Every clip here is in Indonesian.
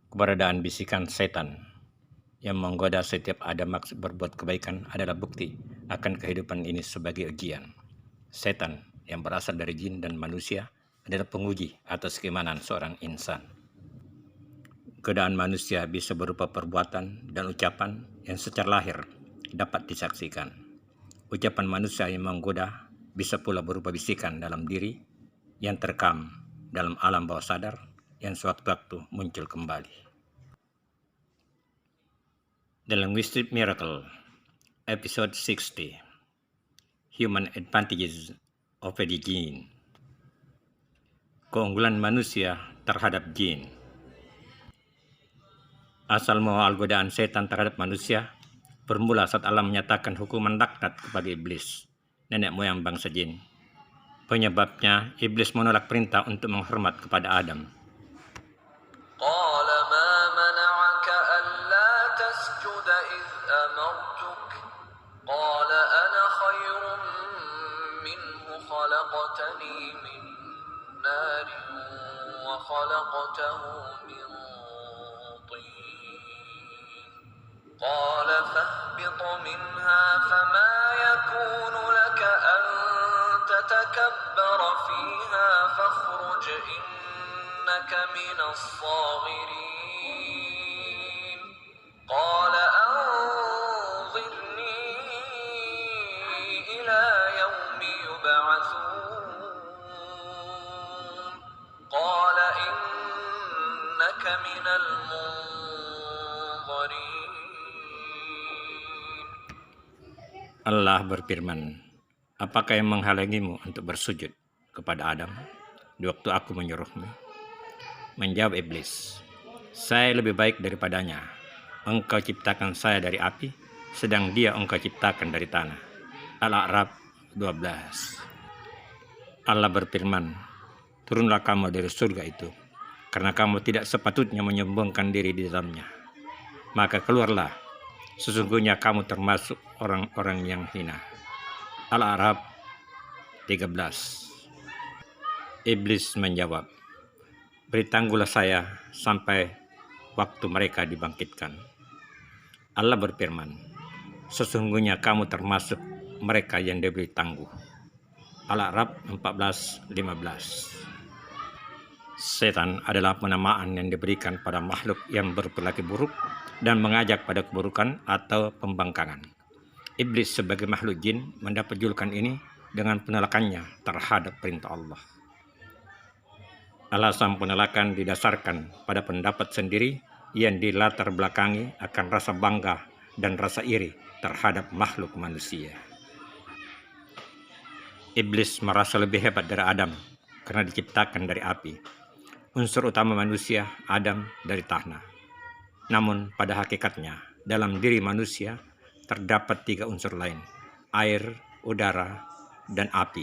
Keberadaan bisikan setan yang menggoda setiap ada maksud berbuat kebaikan adalah bukti akan kehidupan ini sebagai ujian. Setan yang berasal dari jin dan manusia adalah penguji atas keimanan seorang insan. Godaan manusia bisa berupa perbuatan dan ucapan yang secara lahir dapat disaksikan. Ucapan manusia yang menggoda bisa pula berupa bisikan dalam diri yang terekam dalam alam bawah sadar yang sewaktu-waktu muncul kembali. The Linguistic Miracle, Episode 60, Human Advantages of the Jinn. Keunggulan manusia terhadap jin. Asal muasal godaan setan terhadap manusia bermula saat Allah menyatakan hukuman laknat kepada iblis, nenek moyang bangsa jin. Penyebabnya, iblis menolak perintah untuk menghormat kepada Adam. خلقته من طين قال فاهبط منها فما يكون لك أن تتكبر فيها فاخرج إنك من الصاغرين قال أنظرني إلى يوم يبعثون قال إنك من المنظرين. Allah berfirman, apakah yang menghalangimu untuk bersujud kepada Adam di waktu aku menyuruhmu? Menjawab iblis, saya lebih baik daripadanya. Engkau ciptakan saya dari api, sedang dia engkau ciptakan dari tanah. Al-A'raf 12. Allah berfirman, turunlah kamu dari surga itu, karena kamu tidak sepatutnya menyombongkan diri di dalamnya. Maka keluarlah, sesungguhnya kamu termasuk orang-orang yang hina. Al-A'raf 13. Iblis menjawab, beri tangguhlah saya sampai waktu mereka dibangkitkan. Allah berfirman, sesungguhnya kamu termasuk mereka yang diberi tangguh. Al-A'raf 14:15. Setan adalah penamaan yang diberikan pada makhluk yang berperilaku buruk dan mengajak pada keburukan atau pembangkangan. Iblis sebagai makhluk jin mendapat julukan ini dengan penolakannya terhadap perintah Allah. Alasan penolakan didasarkan pada pendapat sendiri yang dilatar belakangi akan rasa bangga dan rasa iri terhadap makhluk manusia. Iblis merasa lebih hebat dari Adam karena diciptakan dari api. Unsur utama manusia, Adam, dari tanah. Namun pada hakikatnya, dalam diri manusia terdapat 3 unsur lain, air, udara, dan api.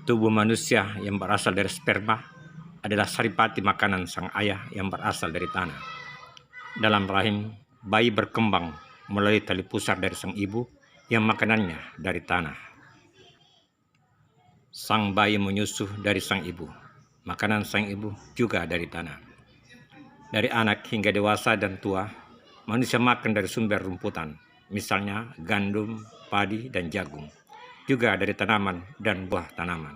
Tubuh manusia yang berasal dari sperma adalah saripati makanan sang ayah yang berasal dari tanah. Dalam rahim, bayi berkembang melalui tali pusar dari sang ibu yang makanannya dari tanah. Sang bayi menyusuh dari sang ibu. Makanan sang ibu juga dari tanah. Dari anak hingga dewasa dan tua, manusia makan dari sumber rumputan, misalnya gandum, padi, dan jagung. Juga dari tanaman dan buah tanaman.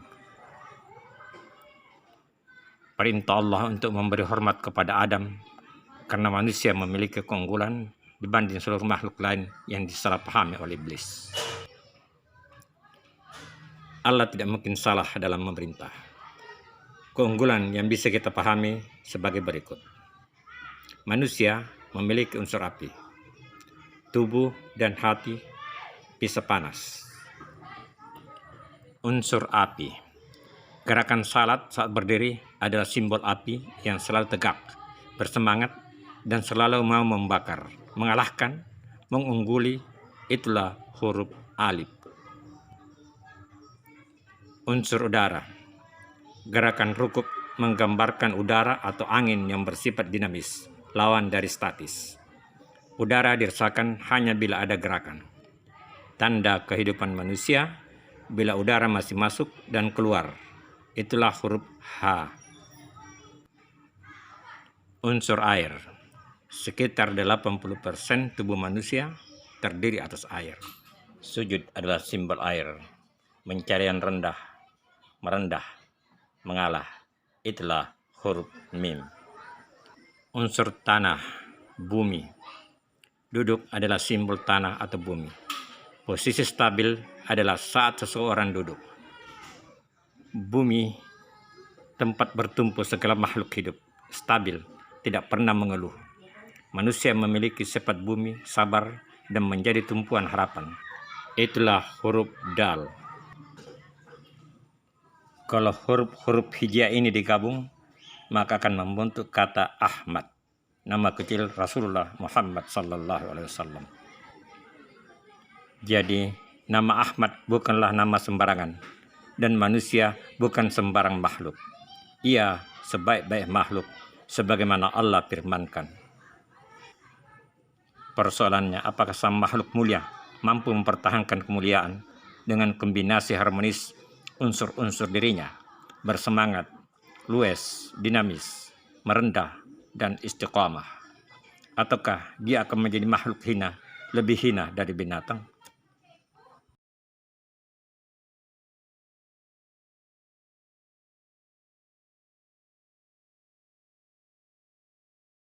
Perintah Allah untuk memberi hormat kepada Adam karena manusia memiliki keunggulan dibanding seluruh makhluk lain yang disalahpahami oleh iblis. Allah tidak mungkin salah dalam memerintah. Keunggulan yang bisa kita pahami sebagai berikut. Manusia memiliki unsur api. Tubuh dan hati bisa panas. Unsur api. Gerakan salat saat berdiri adalah simbol api yang selalu tegak, bersemangat, dan selalu mau membakar, mengalahkan, mengungguli. Itulah huruf alif. Unsur udara. Gerakan rukuk menggambarkan udara atau angin yang bersifat dinamis, lawan dari statis. Udara dirasakan hanya bila ada gerakan. Tanda kehidupan manusia bila udara masih masuk dan keluar. Itulah huruf H. Unsur air. Sekitar 80% tubuh manusia terdiri atas air. Sujud adalah simbol air. Mencari yang rendah, merendah, mengalah. Itulah huruf mim. Unsur tanah, bumi. Duduk adalah simbol tanah atau bumi. Posisi stabil adalah saat seseorang duduk. Bumi, tempat bertumpu segala makhluk hidup, stabil, tidak pernah mengeluh. Manusia memiliki sifat bumi, sabar, dan menjadi tumpuan harapan. Itulah huruf dal. Kalau huruf-huruf hijaiyah ini digabung, maka akan membentuk kata Ahmad, nama kecil Rasulullah Muhammad sallallahu alaihi wasallam. Jadi, nama Ahmad bukanlah nama sembarangan, dan manusia bukan sembarang makhluk. Ia sebaik-baik makhluk, sebagaimana Allah firmankan. Persoalannya, apakah sang makhluk mulia mampu mempertahankan kemuliaan dengan kombinasi harmonis unsur-unsur dirinya, bersemangat, luwes, dinamis, merendah, dan istiqamah? Ataukah dia akan menjadi makhluk hina, lebih hina dari binatang?